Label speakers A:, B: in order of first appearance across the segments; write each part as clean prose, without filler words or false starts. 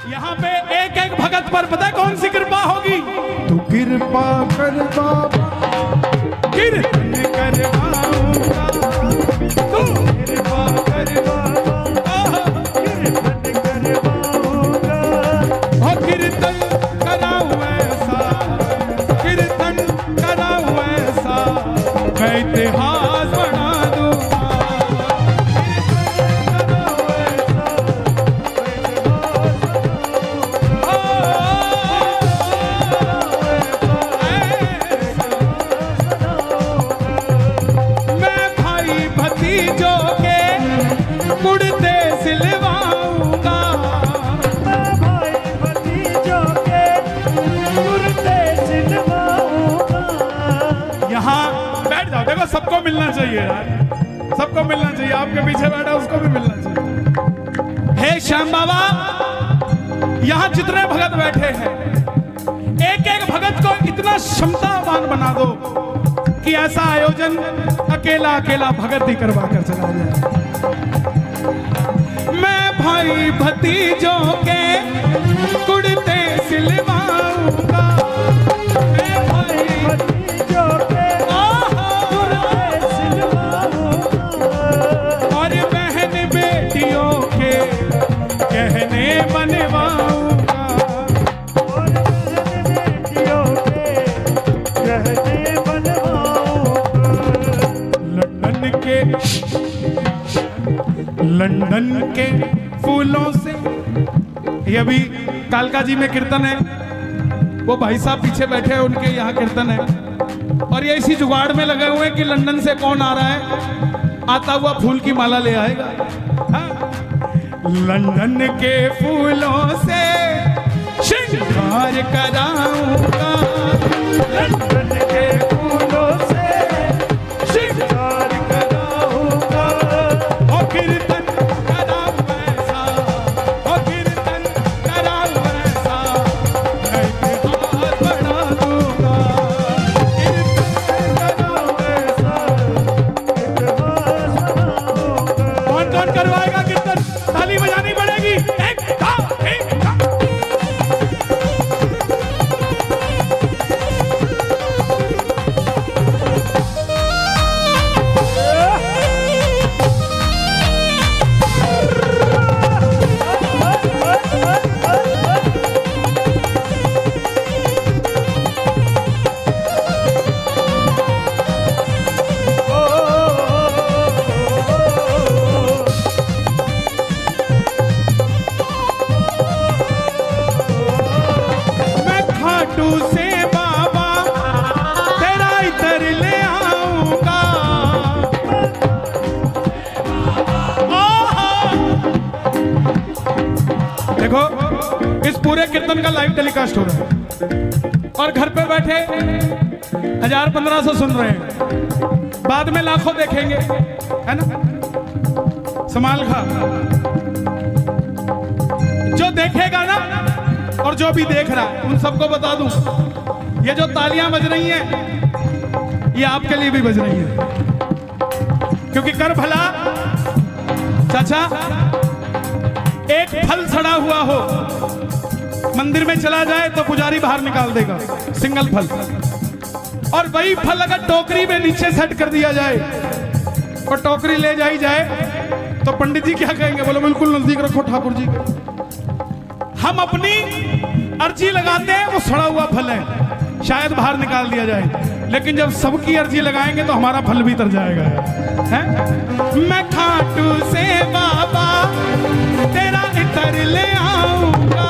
A: यहाँ पे एक एक भगत पर पता है कौन सी कृपा होगी?
B: तू कृपा कर बाबा,
A: कीर्तन
B: करवाऊंगा, तू कृपा कर बाबा, कीर्तन करवाऊंगा,
A: हो कीर्तन कराऊं ऐसा, कीर्तन कराऊं ऐसा, मैं इतिहास बना दूंगा। मैं भाई भतीजों के कुर्ते सिलवाऊंगा,
B: मैं भाई भतीजों के कुर्ते सिलवाऊंगा।
A: यहाँ बैठ जाओ, देखो सबको मिलना चाहिए यार, सबको मिलना चाहिए। आपके पीछे बैठा उसको भी मिलना चाहिए। हे श्याम बाबा, यहाँ जितने भगत बैठे हैं, एक एक भगत को इतना क्षमतावान बना दो कि ऐसा आयोजन अकेला अकेला भगत ही करवा कर चला जाए। मैं भाई भतीजों के कुर्ते सिलवाऊंगा, मैं भाई
B: भतीजों के कुर्ते सिलवाऊंगा,
A: और बहन बेटियों के गहने बनवाऊंगा,
B: और बहन बेटियों के गहने बनवाऊंगा।
A: लंदन के फूलों से, ये अभी कालका जी में कीर्तन है, वो भाई साहब पीछे बैठे हैं, उनके यहाँ कीर्तन है, और ये इसी जुगाड़ में लगे हुए हैं कि लंदन से कौन आ रहा है, आता हुआ फूल की माला ले आएगा। हाँ? लंदन के फूलों से श्रृंगार कराऊंगा,
B: लंदन के फूलों से श्रृंगार कराऊंगा,
A: ओ कीर्तन कराऊं ऐसा, ओ कीर्तन कराऊं ऐसा, मैं इतिहास बना दूंगा, कीर्तन कराऊं ऐसा।
B: इतिहास बनाऊंगा।
A: कौन कौन करवाएगा कीर्तन? ताली बजानी पड़ेगी। एक दो एक दो। मैं खाटू से बाबा तेरा इधर ले आऊंगा, देखो इस पूरे कीर्तन का लाइव टेलीकास्ट हो रहा है और घर पे बैठे 1000-1500 सुन रहे हैं, बाद में लाखों देखेंगे, है ना? संभाल खा, जो देखेगा ना और जो भी देख रहा है उन सबको बता दूं, ये जो तालियां बज रही हैं ये आपके लिए भी बज रही हैं, क्योंकि कर भला चाचा, एक फल सड़ा हुआ हो मंदिर में चला जाए तो पुजारी बाहर निकाल देगा, सिंगल फल, और वही फल अगर टोकरी में नीचे सेट कर दिया जाए और टोकरी ले जाई जाए तो पंडित जी क्या कहेंगे? बोलो बिल्कुल नजदीक रखो ठाकुर जी। हम अपनी अर्जी लगाते हैं, वो सड़ा हुआ फल है, शायद बाहर निकाल दिया जाए, लेकिन जब सबकी अर्जी लगाएंगे तो हमारा फल भी तर जाएगा, है? मैं खाटू से बाबा तेरा इतर ले आऊंगा,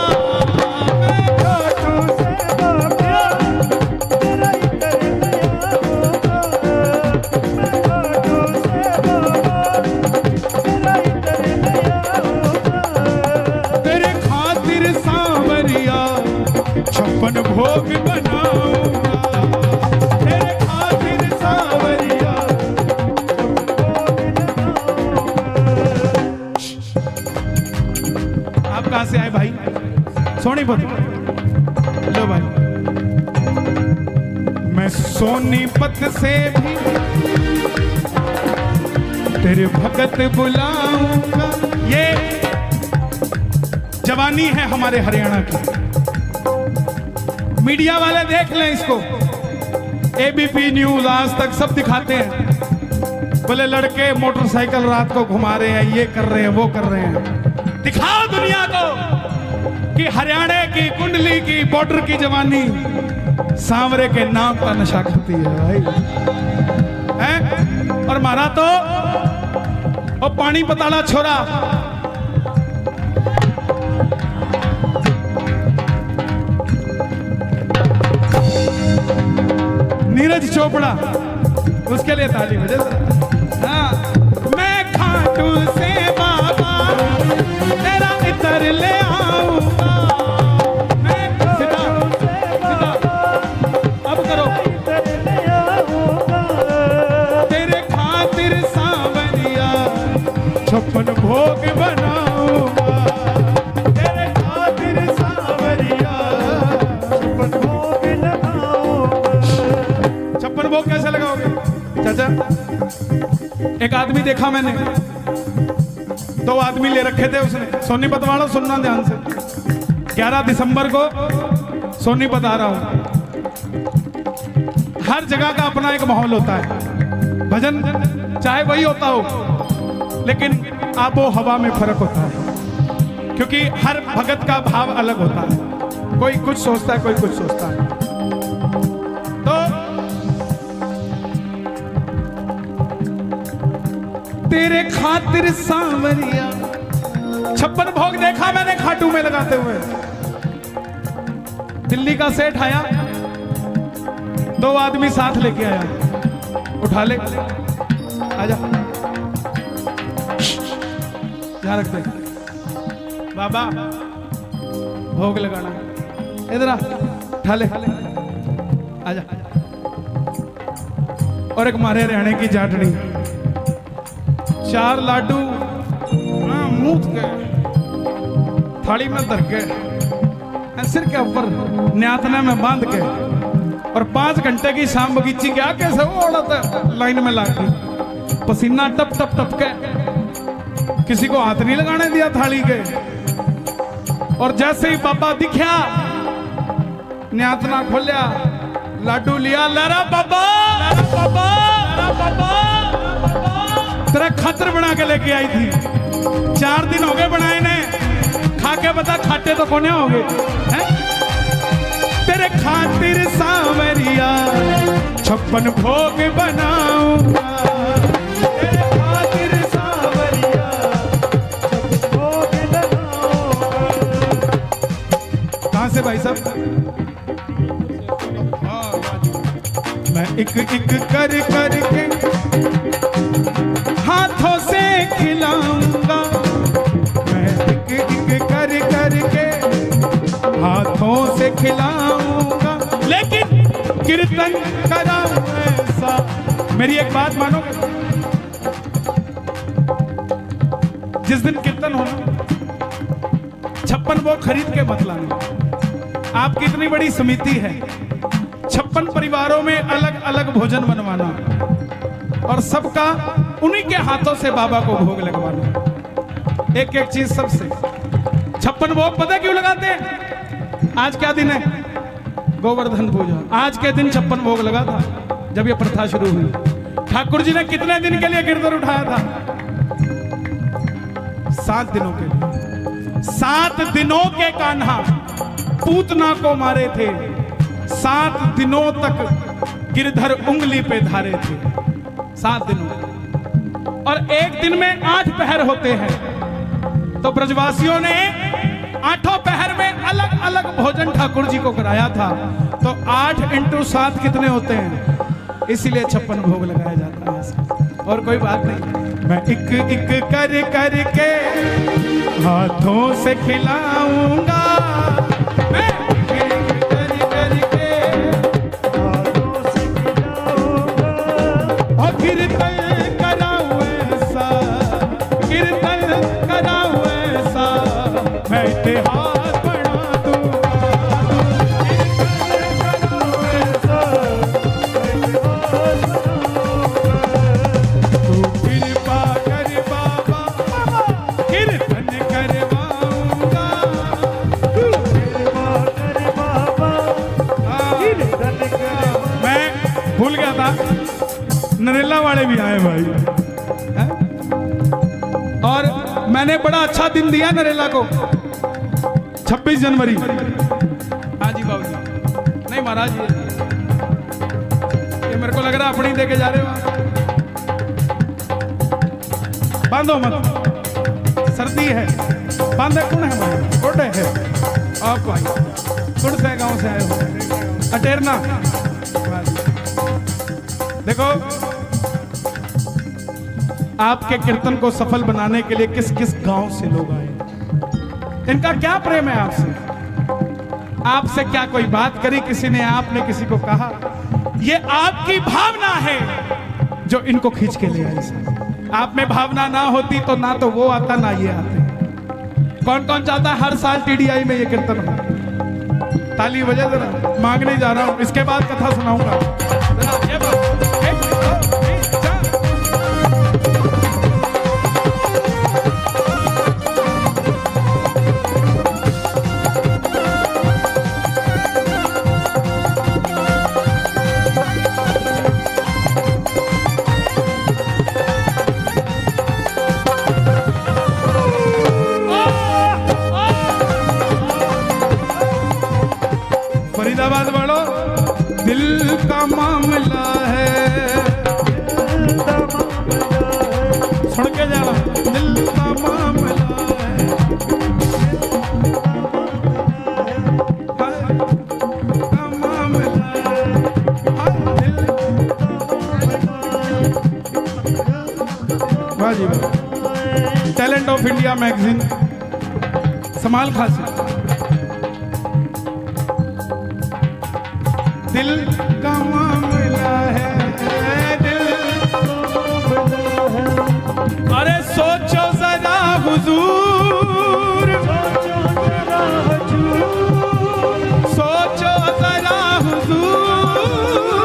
A: मैं
B: खाटू से बाबा तेरा इतर ले आऊंगा, मैं खाटू से बाबा तेरा इतर ले आऊंगा,
A: तेरे खातिर सांवरिया 56 भोग बनाऊंगा, तेरे खातिर सांवरिया। आप कहां से आए भाई? सोनीपत। लो भाई, मैं सोनीपत से भी तेरे भगत बुलाऊंगा। ये जवानी है हमारे हरियाणा की। मीडिया वाले देख लें इसको, एबीपी न्यूज, आज तक सब दिखाते हैं, बोले लड़के मोटरसाइकिल रात को घुमा रहे हैं, ये कर रहे हैं, वो कर रहे हैं। दिखाओ दुनिया को कि हरियाणा की कुंडली की बॉर्डर की जवानी सांवरे के नाम का नशा करती है भाई, हैं? और मारा तो और पानी पताला छोरा, नीरज चोपड़ा, उसके लिए ताली बजे। हाँ, मैं खाटू से बाबा तेरा इतर ले आऊंगा, मैं सीधा सीधा अब करो, तेरे खातिर सांवरिया 56 भोग बनाऊंगा, तेरे खातिर सांवरिया 56 भोग लगाऊंगा। 56 भोग कैसे लगाओगे चाचा? एक आदमी देखा मैंने, 2 आदमी ले रखे थे उसने। सोनीपत वालों सुनना ध्यान से, 11 दिसंबर को सोनीपत आ रहा हूं। हर जगह का अपना एक माहौल होता है, भजन चाहे वही होता हो, लेकिन आबो हवा में फर्क होता है, क्योंकि हर भगत का भाव अलग होता है। कोई कुछ सोचता है, कोई कुछ सोचता है। तो तेरे खातिर सांवरिया 56 भोग देखा मैंने खाटू में लगाते हुए। दिल्ली का सेठ आया, 2 आदमी साथ लेके आया, उठा ले, आजा, यहाँ रख दे बाबा, भोग लगाना, इधर आ, उठा ले, आजा। और एक मारे रहने की जाटनी, 4 लाडू मूत के थाली में धर के सिर के ऊपर न्यातने में बांध के, और 5 घंटे की शाम बगीची क्या कैसे वो औरत लाइन में लागी, पसीना टप टप टप के, किसी को हाथ नहीं लगाने दिया थाली के। और जैसे ही बाबा दिखा, न्यातना खोलिया, लाडू लिया, लरा बाबा, लरा बाबा, लरा बाबा, तेरा खातर बना के लेके आई थी। 4 दिन हो गए बनाए ने, खा के बता खाते तो कोने हो गए हैं? तेरे खातिर सांवरिया 56 भोग बनाऊंगा, तेरे खातिर सांवरिया 56 भोग लगाऊंगा। कहां से भाई साहब? मैं एक एक कर करके हाथों से खिलाऊंगा, मैं एक एक कर करके हाथों से खिलाऊंगा, लेकिन कीर्तन कराऊं ऐसा। मेरी एक बात मानोगे? जिस दिन कीर्तन होना, 56 वो खरीद के मत लाना। आपकी इतनी बड़ी समिति है, 56 परिवारों में अलग अलग भोजन बनवाना, और सबका उन्हीं के हाथों से बाबा को भोग लगवाना। एक एक चीज सबसे। 56 भोग पता क्यों लगाते हैं? आज क्या दिन है? गोवर्धन पूजा। आज के दिन 56 भोग लगा था जब ये प्रथा शुरू हुई। ठाकुर जी ने कितने दिन के लिए गिरधर उठाया था? 7 दिनों के लिए। 7 दिनों के कान्हा पूतना को मारे थे, 7 दिनों तक गिरधर उंगली पे धारे थे, 7 दिनों। और एक दिन में 8 पहर होते हैं, तो ब्रजवासियों ने 8 पहर में अलग अलग भोजन ठाकुर जी को कराया था। तो 8 × 7 कितने होते हैं? इसीलिए 56 भोग लगाया जाता है। और कोई बात नहीं। मैं एक एक कर करके हाथों से खिलाऊंगा, मैं एक एक कर करके हाथों से खिलाऊंगा, और कीर्तन कराऊं ऐसा, कीर्तन कराऊं ऐसा, मैं इतिहास बना दूंगा, कीर्तन कराऊं ऐसा, मैं इतिहास बनाऊंगा। तू कृपा कर बाबा, कीर्तन करवाऊंगा, नरेला वाले भी आए भाई हैं? और मैंने बड़ा अच्छा दिन दिया नरेला को, 26 जनवरी। हाँ जी बाबू जी, नहीं महाराज ये मेरे को लग रहा अपनी दे के जा रहे हो। बांधो मत, सर्दी है, बांधे कौन है भाई? गुड है आप भाई, गुड से गांव से आए हो, अटेरना। देखो आपके कीर्तन को सफल बनाने के लिए किस किस गांव से लोग आए, इनका क्या प्रेम है आपसे? आपसे क्या कोई बात करी किसी ने, आपने किसी को कहा? ये आपकी भावना है जो इनको खींच के ले आई। आप में भावना ना होती तो ना तो वो आता ना ये आते। कौन कौन चाहता है हर साल टीडीआई में ये कीर्तन हो? ताली बजा जरा, मांगने जा रहा हूं, इसके बाद कथा सुनाऊंगा। ये बात, एक, दो, तीन, चार। फरीदाबाद वालों, दिल का मामला है, सुन के जाना, दिल का मामला है, का मामला है, दिल। वाह जी वाह, टैलेंट ऑफ इंडिया मैगजीन, समाल खासी। दिल का मामला है, दिल अरे सोचो जरा हुजूर, सोचो जरा हुजूर,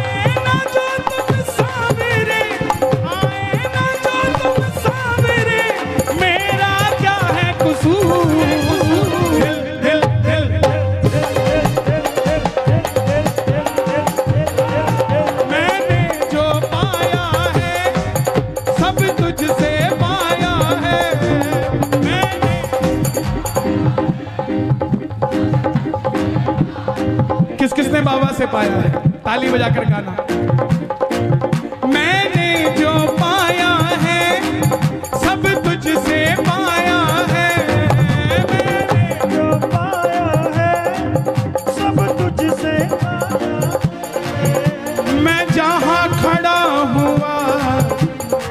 A: आए ना जो तुम सावरे, आए ना जो तुम सावरे, मेरा क्या है कसूर? किस किसने बाबा से पाया है? ताली बजाकर गाना। मैंने जो पाया है सब तुझसे पाया है,
B: मैंने जो पाया है सब तुझसे
A: मैं जहां खड़ा हुआ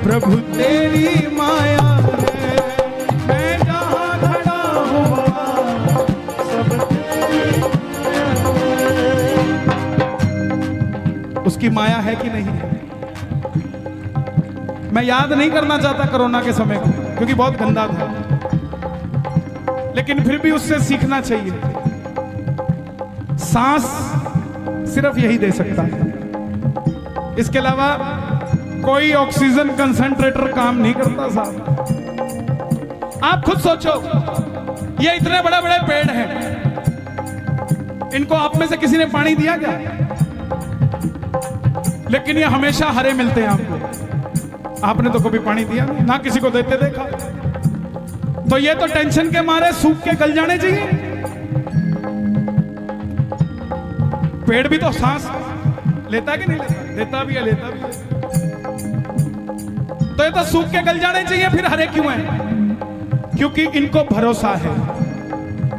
A: प्रभु तेरी माया है, मैं जहां खड़ा हुआ
B: सब
A: उसकी माया है कि नहीं है? मैं याद नहीं करना चाहता कोरोना के समय को, क्योंकि बहुत गंदा था, लेकिन फिर भी उससे सीखना चाहिए। सांस सिर्फ यही दे सकता है, इसके अलावा कोई ऑक्सीजन कंसंट्रेटर काम नहीं करता साहब। आप खुद सोचो, ये इतने बड़े बड़े पेड़ हैं, इनको आप में से किसी ने पानी दिया क्या? लेकिन ये हमेशा हरे मिलते हैं आपको। आपने तो कभी पानी दिया नहीं, ना किसी को देते देखा। तो ये तो टेंशन के मारे सूख के गल जाने चाहिए। पेड़ भी तो सांस लेता कि नहीं लेता? लेता भी है, लेता भी है। तो ये तो सूख के गल जाने चाहिए, फिर हरे क्यों हैं? क्योंकि इनको भरोसा है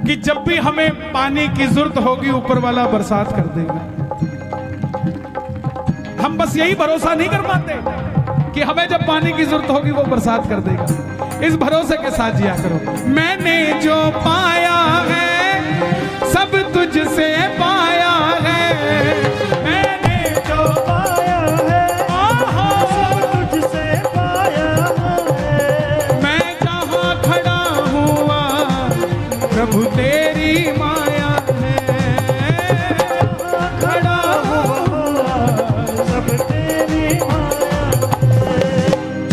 A: कि जब भी हमें पानी की जरूरत होगी ऊपर वाला बरसात कर देगा। हम बस यही भरोसा नहीं कर पाते कि हमें जब पानी की जरूरत होगी वो बरसात कर देगा। इस भरोसे के साथ जिया करो। मैंने जो पाया है सब तुझसे पाया है, मैंने जो
B: पाया है सब तुझसे पाया है,
A: मैं जहां खड़ा हुआ प्रभु तेरी माया है, खड़ा हुआ
B: सब तेरी माया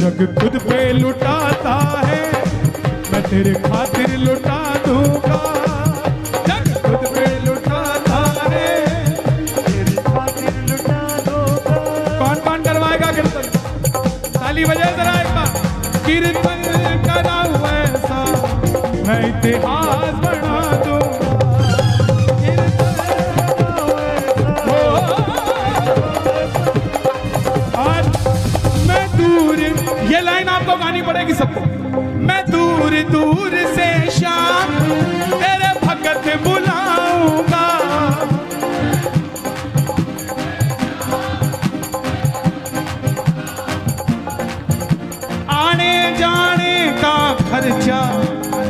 A: जग खुद पे लुटाता है, मैं तेरे खातिर लुटा दूंगा। जग खुद पे लुटाता है,
B: तेरी
A: कराऊं ऐसा मैं इतिहास बना दूंगा। और मैं दूर, ये लाइन आपको गानी पड़ेगी सबको। मैं दूर दूर से शाम तेरे भगत बुलाऊंगा, आने जाने का खर्चा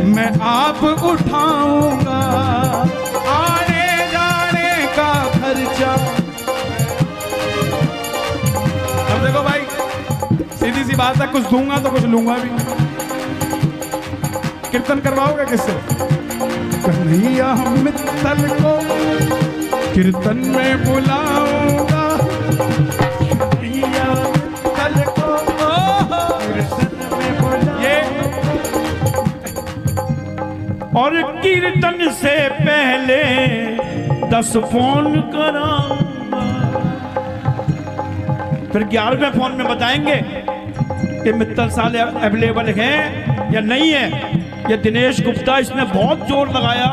A: मैं आप उठाऊंगा, आने जाने का खर्चा। अब देखो भाई, सीधी सी बात है, कुछ दूंगा तो कुछ लूंगा भी। कीर्तन करवाओगे किससे? कन्हैया मित्तल को कीर्तन में बुलाऊंगा, कन्हैया मित्तल को कीर्तन में बुलाऊंगा।
B: और कीर्तन से पहले 10 फोन कराऊंगा, फिर 11वें फोन में बताएंगे कि मित्तल साल अवेलेबल है या नहीं है। ये दिनेश गुप्ता, इसने बहुत जोर लगाया।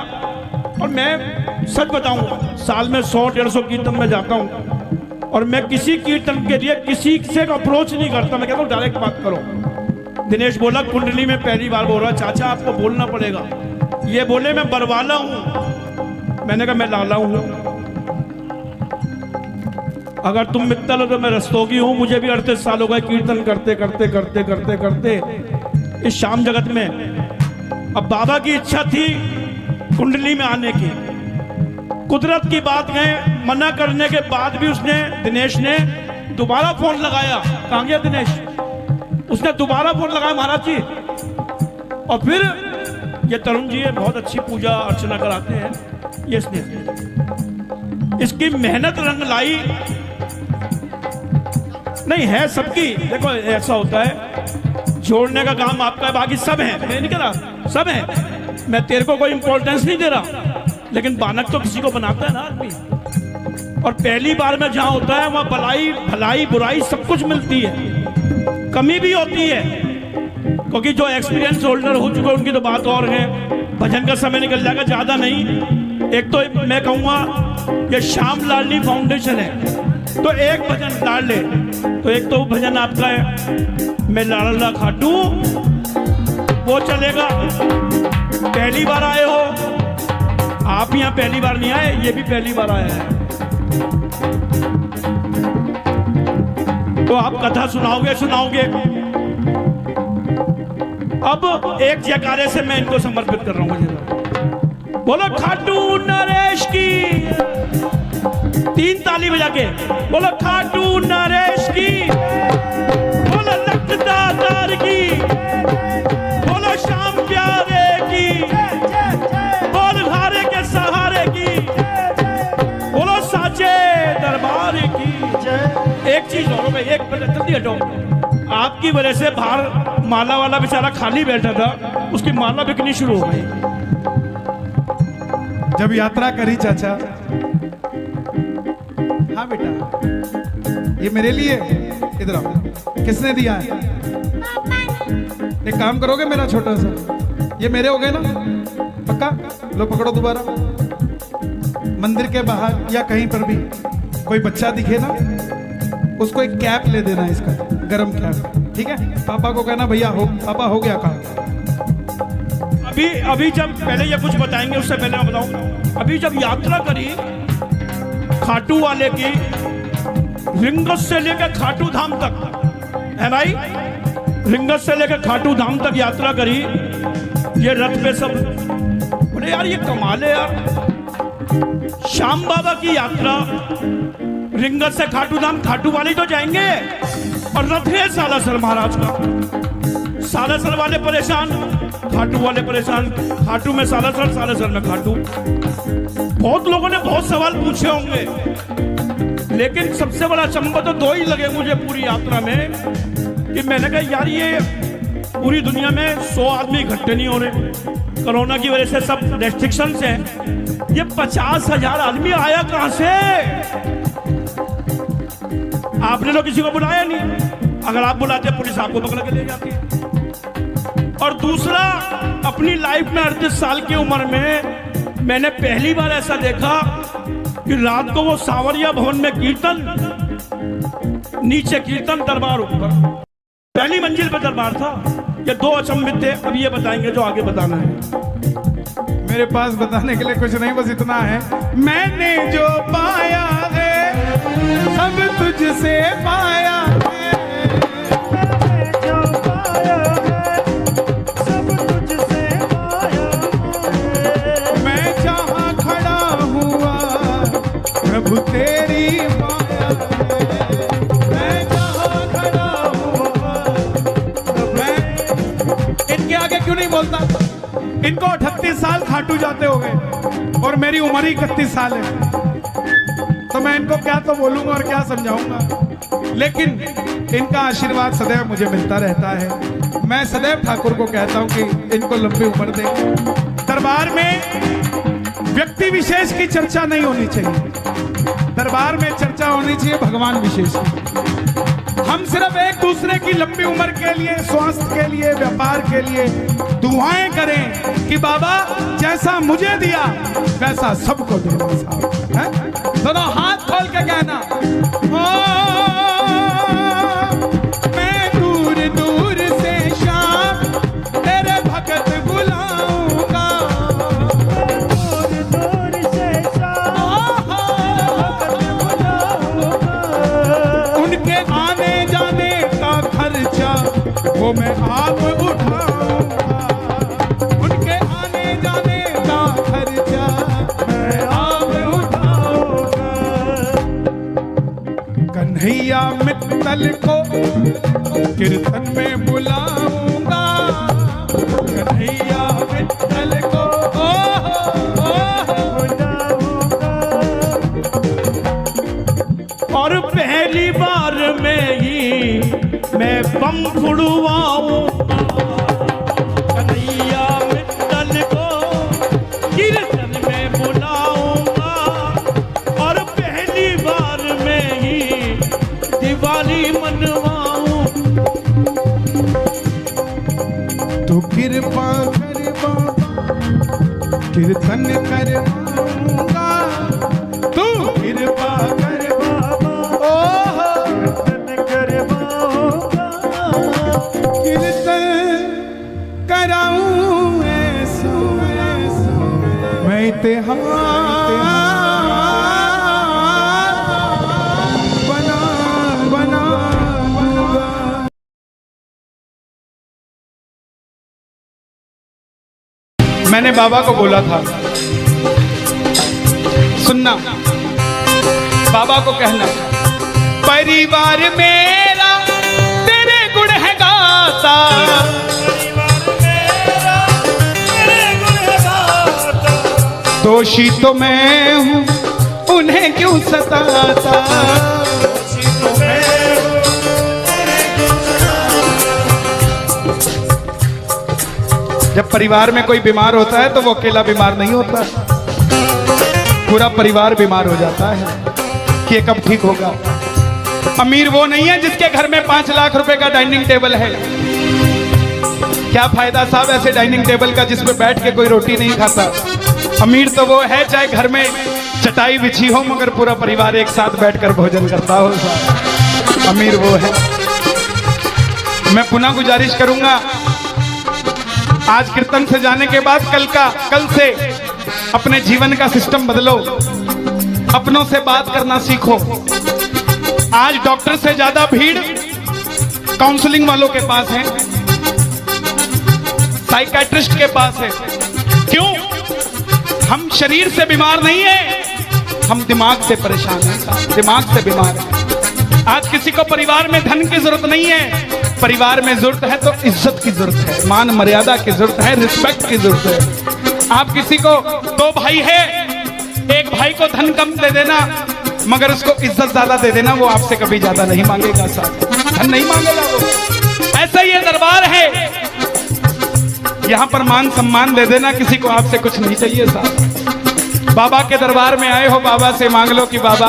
B: और मैं सच बताऊंगा, साल में 100-150 कीर्तन में जाता हूं और मैं किसी कीर्तन के लिए किसी से अप्रोच नहीं करता। मैं कहता हूं डायरेक्ट बात करो। दिनेश बोला कुंडली में पहली बार बोल रहा, चाचा आपको बोलना पड़ेगा। ये बोले मैं बरवाला हूं, मैंने कहा मैं लाला हूं। अगर तुम मित्तल हो तो मैं रस्तोगी हूं। मुझे भी 38 साल हो गए कीर्तन करते करते करते करते करते इस शाम जगत में। अब बाबा की इच्छा थी कुंडली में आने की, कुदरत की बात है, मना करने के बाद भी उसने, दिनेश ने दोबारा फोन लगाया। कहां गया दिनेश? उसने दोबारा फोन लगाया महाराज जी। और फिर ये तरुण जी है, बहुत अच्छी पूजा अर्चना कराते हैं। ये इसने, इसकी मेहनत रंग लाई नहीं है सबकी। देखो ऐसा होता है, जोड़ने का काम आपका है, बाकी सब है। मैं नहीं कह रहा सब है, मैं तेरे को कोई इंपॉर्टेंस नहीं दे रहा, लेकिन बानक तो किसी को बनाता है ना आदमी। और पहली बार में जहां होता है वहां भलाई भलाई बुराई सब कुछ मिलती है, कमी भी होती है, क्योंकि जो एक्सपीरियंस होल्डर हो चुके उनकी तो बात और है। भजन का समय निकल जाएगा, ज्यादा नहीं। एक तो मैं कहूंगा ये श्याम लाडली फाउंडेशन है, तो एक भजन लाड़ ले। तो एक तो भजन आपका है, मैं लाडला खाटू, वो चलेगा। पहली बार आए हो आप, यहाँ पहली बार नहीं आए, ये भी पहली बार आया है, तो आप कथा सुनाओगे सुनाओगे। अब एक जयकारे से मैं इनको समर्पित कर रहा हूँ। बोलो खाटू नरेश की, 3 ताली बजा के बोलो खाटू नरेश की, बोलो लखदातार की, बोलो श्याम प्यारे की, बोल हारे के सहारे की, बोलो साचे दरबार की। एक चीज और हो गई, एक मिनट जल्दी हटो। आपकी वजह से बाहर माला वाला बेचारा खाली बैठा था, उसकी माला बिकनी शुरू हो गई।
A: जब यात्रा करी चाचा, हाँ बेटा ये मेरे लिए, इधर आओ, किसने दिया है? एक काम करोगे मेरा छोटा सा, ये मेरे हो गए ना पक्का? लो पकड़ो दोबारा। मंदिर के बाहर या कहीं पर भी कोई बच्चा दिखे ना, उसको एक कैप ले देना, इसका गरम कैप, ठीक है? पापा को कहना भैया हो, पापा हो गया काम।
B: अभी जब पहले ये कुछ बताएंगे, उससे पहले मैं बताऊं, अभी जब यात्रा करी खाटू वाले की, रिंगस से लेकर खाटू धाम तक है भाई, रिंगस से लेकर खाटू धाम तक यात्रा करी, ये रथ पे सब बोले यार ये कमाल है यार। श्याम बाबा की यात्रा रिंगस से खाटू धाम, खाटू वाले तो जाएंगे और रथ है सालासर महाराज का। सालासर वाले परेशान, खाटू वाले परेशान, खाटू में सालासर, सालासर में खाटू। बहुत लोगों ने बहुत सवाल पूछे होंगे, लेकिन सबसे बड़ा अचंभा तो 2 ही लगे मुझे पूरी यात्रा में, कि मैंने कहा यार ये पूरी दुनिया में 100 आदमी इकट्ठे नहीं हो रहे, कोरोना की वजह से सब रेस्ट्रिक्शंस हैं, ये 50,000 आदमी आया कहां से? आपने तो किसी को बुलाया नहीं, अगर आप बुलाते पुलिस आपको पकड़ के ले जाती। और दूसरा, अपनी लाइफ में 38 साल की उम्र में मैंने पहली बार ऐसा देखा कि रात को वो सांवरिया भवन में कीर्तन, नीचे कीर्तन, दरबार ऊपर, पहली मंजिल पे दरबार था। ये दो अचंभित थे। अब ये बताएंगे जो आगे बताना है।
A: मेरे पास बताने के लिए कुछ नहीं, बस इतना है, मैंने जो पाया है सब तुझसे पाया है,
C: जो पाया है सब तुझसे पाया है।
A: मैं जहाँ खड़ा हुआ प्रभु तेरी माया है, मैं जहाँ खड़ा हुआ मैं। इनके आगे क्यों नहीं बोलता? इनको 38 साल खाटू जाते हो गए और मेरी उम्र ही 31 साल है, तो मैं इनको क्या तो बोलूंगा और क्या समझाऊंगा। लेकिन इनका आशीर्वाद सदैव मुझे मिलता रहता है। मैं सदैव ठाकुर को कहता हूं कि इनको लंबी उम्र दे। दरबार में व्यक्ति विशेष की चर्चा नहीं होनी चाहिए, दरबार में चर्चा होनी चाहिए भगवान विशेष की। हम सिर्फ एक दूसरे की लंबी उम्र के लिए, स्वास्थ्य के लिए, व्यापार के लिए दुआएं करें कि बाबा जैसा मुझे दिया वैसा सबको दे साहब। दोनों हाथ खोल के कहना, मैं दूर दूर से शाम तेरे भगत बुलाऊंगा,
C: दूर दूर से शाम भगत बुलाऊंगा।
A: उनके आने जाने का खर्चा वो मैं आप उठाऊंगा, उनके आने जाने का खर्चा मैं आप उठाऊंगा। कन्हैया मित्तल को कीर्तन में बुलाऊंगा, कन्हैया मित्तल को
B: और पहली बार में ही मैं बम फुड़वाऊं, कन्हैया मित्तल को कीर्तन में बुलाऊंगा, और पहली बार में ही दिवाली मनवाऊं।
A: तो कृपा कर बाबा कीर्तन करवाऊंगा, तू कृपा कर
C: बाबा कीर्तन करवाऊंगा।
A: कीर्तन कराऊं ऐसा मैं इतिहास बना बना दूंगा। मैंने बाबा को बोला था, सुनना, बाबा को कहना, परिवार मेरा तेरे गुण है गाता,
C: परिवार मेरा तेरे गुण गाता।
A: दोषी तो मैं हूँ उन्हें क्यों सताता, जब परिवार में कोई बीमार होता है तो वो अकेला बीमार नहीं होता, पूरा परिवार बीमार हो जाता है कि ये कब ठीक होगा। अमीर वो नहीं है जिसके घर में 5 लाख रुपए का डाइनिंग टेबल है। क्या फायदा साहब ऐसे डाइनिंग टेबल का जिसपे बैठ के कोई रोटी नहीं खाता। अमीर तो वो है चाहे घर में चटाई बिछी हो मगर पूरा परिवार एक साथ बैठकर भोजन करता हो साहब, अमीर वो है। मैं पुनः गुजारिश करूंगा, आज कीर्तन से जाने के बाद कल से अपने जीवन का सिस्टम बदलो, अपनों से बात करना सीखो। आज डॉक्टर से ज्यादा भीड़ काउंसलिंग वालों के पास है, साइकियाट्रिस्ट के पास है। क्यों? हम शरीर से बीमार नहीं है, हम दिमाग से परेशान हैं, दिमाग से बीमार हैं। आज किसी को परिवार में धन की जरूरत नहीं है, परिवार में जरूरत है तो इज्जत की जरूरत है, मान मर्यादा की जरूरत है, रिस्पेक्ट की जरूरत है। आप किसी को 2 भाई है, एक भाई को धन कम दे देना मगर उसको इज्जत ज्यादा दे देना, वो आपसे कभी ज्यादा नहीं मांगेगा साहब, धन नहीं मांगेगा वो। ऐसा ये दरबार है, यहाँ पर मान सम्मान दे देना, किसी को आपसे कुछ नहीं चाहिए साहब। बाबा के दरबार में आए हो, बाबा से मांग लो कि बाबा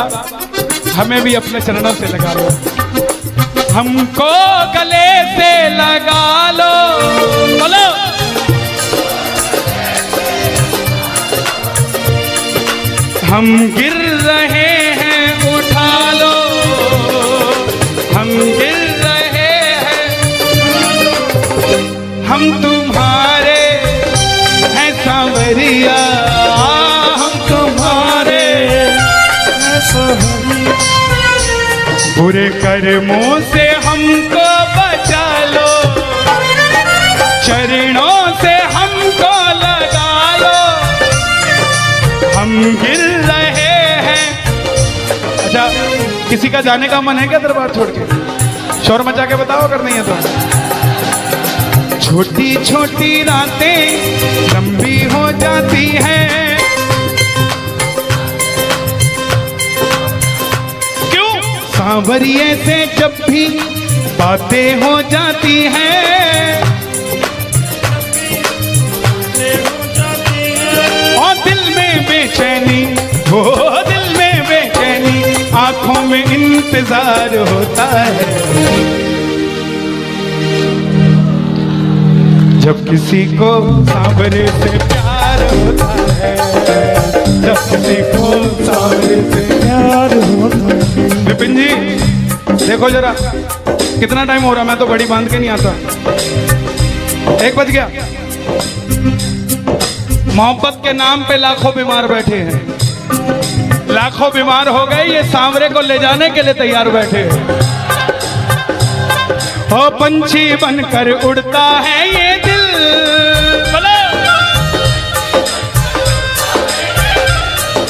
A: हमें भी अपने चरणों से लगा लो, हमको गले से लगा लो, बोलो हम गिर रहे हैं उठा लो, हम गिर रहे हैं, हम तुम्हारे हैं सांवरिया, हम तुम्हारे
C: हैं सांवरिया।
A: बुरे कर्मों से हमको बचा लो, चरणों से हमको लगा लो, हम गिर रहे हैं। अच्छा, किसी का जाने का मन है क्या दरबार छोड़ के? शोर मचा के बताओ अगर नहीं है तो। छोटी छोटी रातें लंबी हो जाती हैं, क्यों? सांवरिये से जब भी बातें हो जाती हैं, और दिल में बेचैनी, हो दिल में बेचैनी, आंखों में इंतजार होता है। जब किसी को सांवरे से प्यार होता है, जब किसी को सांवरे से
C: प्यार होता है।
A: विपिन जी देखो जरा कितना टाइम हो रहा, मैं तो घड़ी बांध के नहीं आता। 1 बज गया। मोहब्बत के नाम पे लाखों बीमार बैठे हैं, लाखों बीमार हो गए, ये सांवरे को ले जाने के लिए तैयार बैठे हैं। ओ पंछी बनकर उड़ता है ये दिल,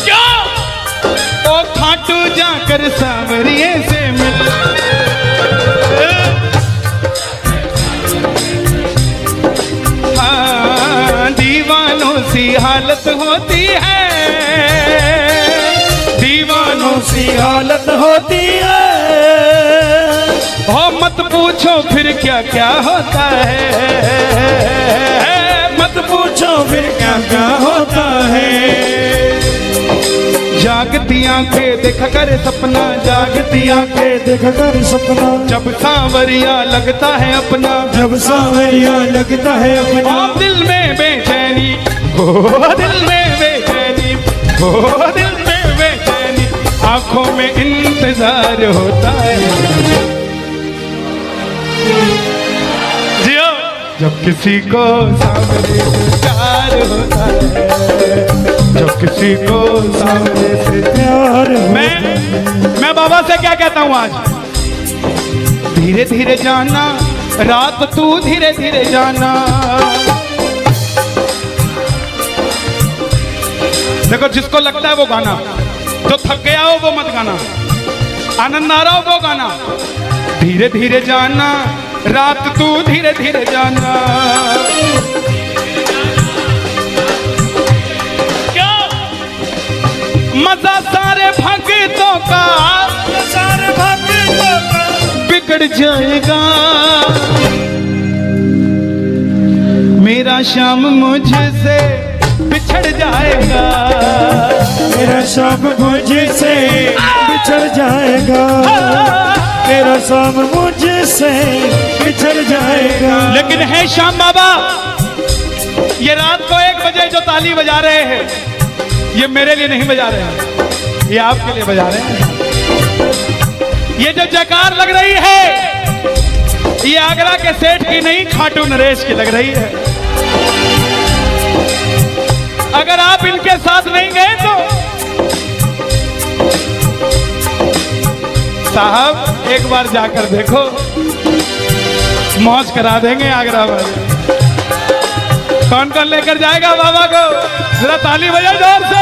A: क्यों? ओ खाटू जाकर सांवरिये से मिल, दीवानों सी हालत होती है, दीवानों सी
C: हालत होती है।
A: हो मत पूछो फिर क्या क्या होता है, मत पूछो फिर क्या क्या होता है। जागती आंखें देख कर सपना, जागती आंखें
C: देख कर सपना,
A: जब सांवरिया लगता है अपना,
C: जब सांवरिया लगता है अपना।
A: ओ दिल में बेचैनी, हो दिल में बेचैनी, हो दिल में बेचैनी, आंखों में इंतजार होता है। जियो जब किसी को सांवरे से प्यार होता है, जब किसी को सांवरे से
C: प्यार
A: मैं बाबा से क्या कहता हूँ आज? धीरे धीरे जाना, रात तू धीरे धीरे जाना। देखो जिसको लगता है वो गाना, जो थक गया हो वो मत गाना, आनंद आ रहा हो वो गाना। धीरे धीरे जाना, रात तू धीरे धीरे जाना। क्या मजा सारे भक्तों का,
C: सारे भक्तों का
A: बिगड़ जाएगा। मेरा श्याम मुझसे बिछड़ जाएगा,
C: मेरा शाम मुझसे बिछड़ जाएगा, मेरा शाम मुझसे बिछड़ जाएगा।
A: लेकिन है श्याम बाबा, ये रात को 1 बजे जो ताली बजा रहे हैं, ये मेरे लिए नहीं बजा रहे हैं, ये आपके लिए बजा रहे हैं। ये जो जकार लग रही है, ये आगरा के सेठ की नहीं, खाटू नरेश की लग रही है। अगर आप इनके साथ नहीं गए तो साहब एक बार जाकर देखो, मौज करा देंगे आगरा में। कौन कौन लेकर जाएगा बाबा को? जरा ताली बजाओ जोर से।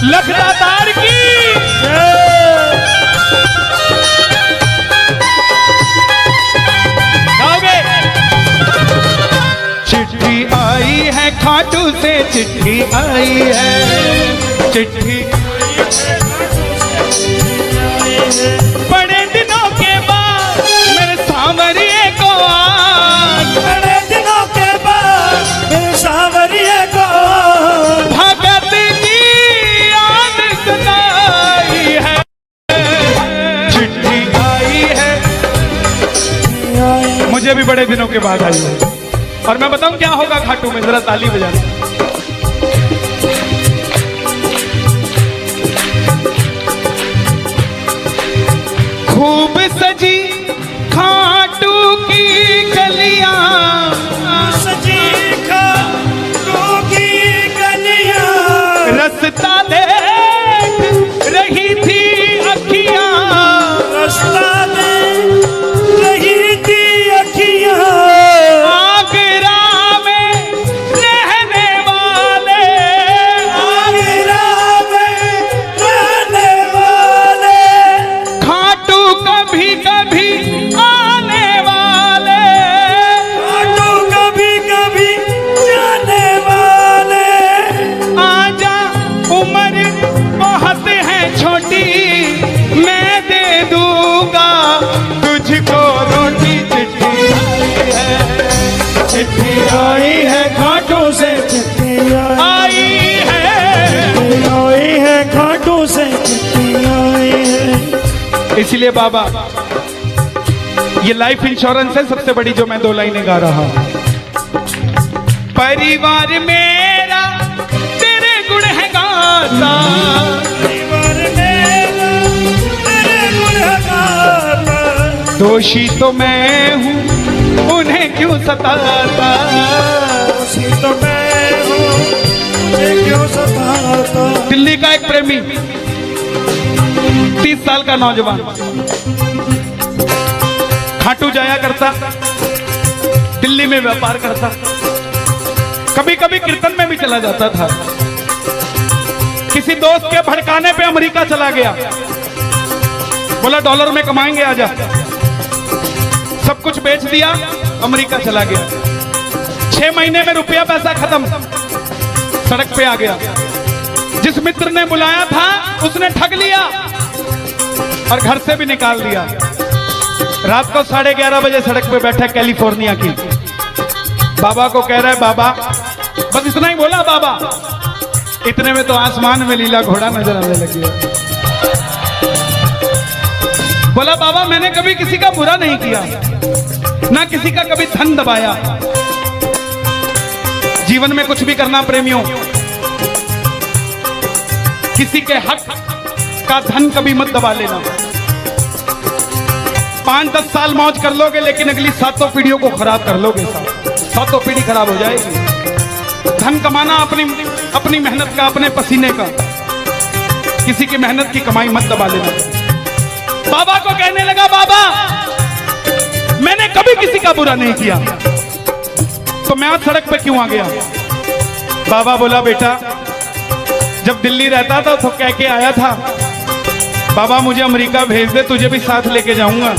A: लखदातार की गाओगे? चिट्ठी आई है खाटू से, चिट्ठी आई है, चिट्ठी बड़े दिनों के बाद मेरे सांवरिये को आज,
C: बड़े दिनों के बाद मेरे सांवरिये को
A: दिनों के बाद आई है। और मैं बताऊं क्या होगा खाटू में, जरा ताली बजाना। खूब सजी खाटू की गलियां,
C: सजी खाटू की गलियां,
A: रास्ता देख रही थी अखियां,
C: रास्ता देख रही थी अखियां,
A: आगरा में रहने वाले,
C: आगरा में रहने वाले,
A: खाटू कभी कभी आने वाले,
C: खाटू कभी कभी जाने वाले,
A: आजा उम्र बहुत है छोटी, मैं दे दूंगा तुझको रोटी। चिट्ठी
C: आई है खाटू से, चिट्ठी
A: आई है,
C: आई है खाटू से, चिट्ठी आई है।
A: इसलिए बाबा ये लाइफ इंश्योरेंस है सबसे बड़ी जो मैं 2 लाइनें गा रहा हूं। परिवार मेरा तेरे गुण है गाता,
C: परिवार मेरा तेरे गुण गाता,
A: दोषी तो मैं हूँ उन्हें क्यों सताता,
C: दोषी तो मैं हूँ मुझे क्यों सताता।
A: दिल्ली का एक प्रेमी 30 साल का नौजवान खाटू जाया करता, दिल्ली में व्यापार करता, कभी कभी कीर्तन में भी चला जाता था। किसी दोस्त के भड़काने पे अमेरिका चला गया, बोला डॉलर में कमाएंगे आजा, सब कुछ बेच दिया, अमेरिका चला गया। 6 महीने में रुपया पैसा खत्म, सड़क पे आ गया। जिस मित्र ने बुलाया था उसने ठग लिया और घर से भी निकाल दिया। रात को 11:30 बजे सड़क पे बैठा कैलिफोर्निया की, बाबा को कह रहा है बाबा, बस इतना ही बोला बाबा, इतने में तो आसमान में लीला घोड़ा नजर आने लगी। बोला बाबा मैंने कभी किसी का बुरा नहीं किया, ना किसी का कभी धन दबाया। जीवन में कुछ भी करना प्रेमियों, किसी के हक का धन कभी मत दबा लेना। 5-10 साल मौज कर लोगे लेकिन अगली 7 पीढ़ियों को खराब कर लोगे, 7 पीढ़ी खराब हो जाएगी। धन कमाना अपनी मेहनत का, अपने पसीने का, किसी की मेहनत की कमाई मत दबा लेना। बाबा को कहने लगा बाबा मैंने कभी किसी का बुरा नहीं किया, तो मैं आज सड़क पे क्यों आ गया। बाबा बोला बेटा जब दिल्ली रहता था तो कह के आया था बाबा मुझे अमेरिका भेज दे, तुझे भी साथ लेके जाऊंगा।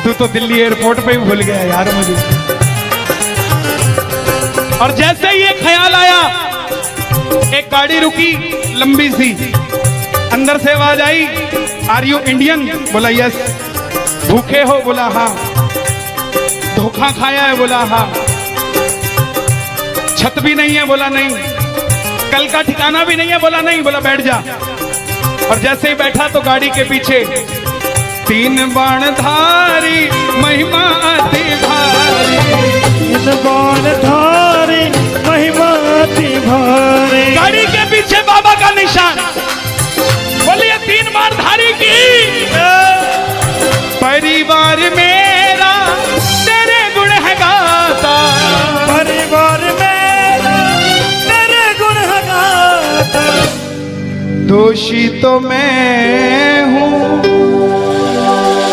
A: तू तो दिल्ली एयरपोर्ट पे ही भूल गया यार मुझे। और जैसे ही ये ख्याल आया, एक गाड़ी रुकी लंबी सी, अंदर से आवाज आई आर यू इंडियन? बोला यस। भूखे हो? बोला हाँ। धोखा खाया है? बोला हाँ। छत भी नहीं है? बोला नहीं। कल का ठिकाना भी नहीं है? बोला नहीं। बोला बैठ जा। और जैसे ही बैठा तो गाड़ी के पीछे 3 बाणधारी महिमा अति भारी,
C: 3 बाणधारी महिमा अति भारी।
A: गाड़ी के पीछे बाबा का निशान। बोलिए 3 बाणधारी की। परिवार मेरा तेरे गुण है गाता,
C: परिवार मेरा तेरे गुण है गाता।
A: दोषी तो मैं हूँ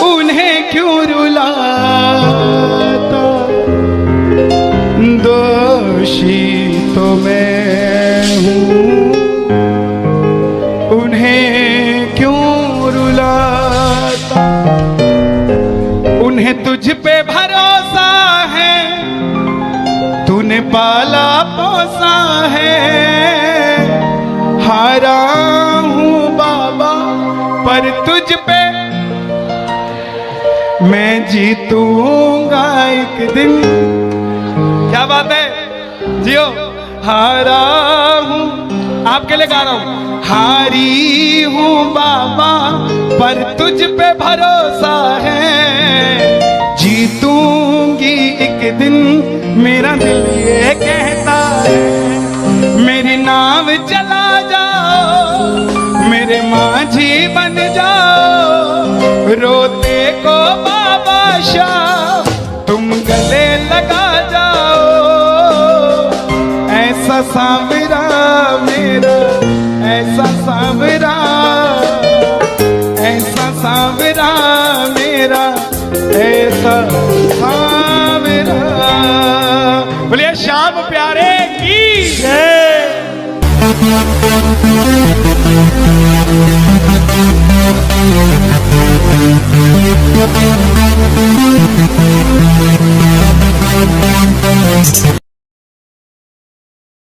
A: उन्हें क्यों रुलाता, दोषी तो मैं हूँ उन्हें क्यों रुलाता। उन्हें तुझ पे भरोसा है, तूने पाला पोसा है। हारा हूँ बाबा पर तुझ पे मैं जीतूंगा एक दिन। क्या बात है, जियो। हारा हूँ, आपके लिए गा रहा हूँ। हारी हूँ बाबा पर तुझ पे भरोसा है, जीतूंगी एक दिन मेरा दिल ये कहता है, मेरी नाव चला जाओ मेरे माझी बन जाओ, रोते को बाबा शाह तुम गले लगा जाओ, ऐसा सांवरा मेरा, ऐसा सांवरा, ऐसा सांवरा मेरा, ऐसा सांवरा। बोलिए श्याम प्यारे की जय।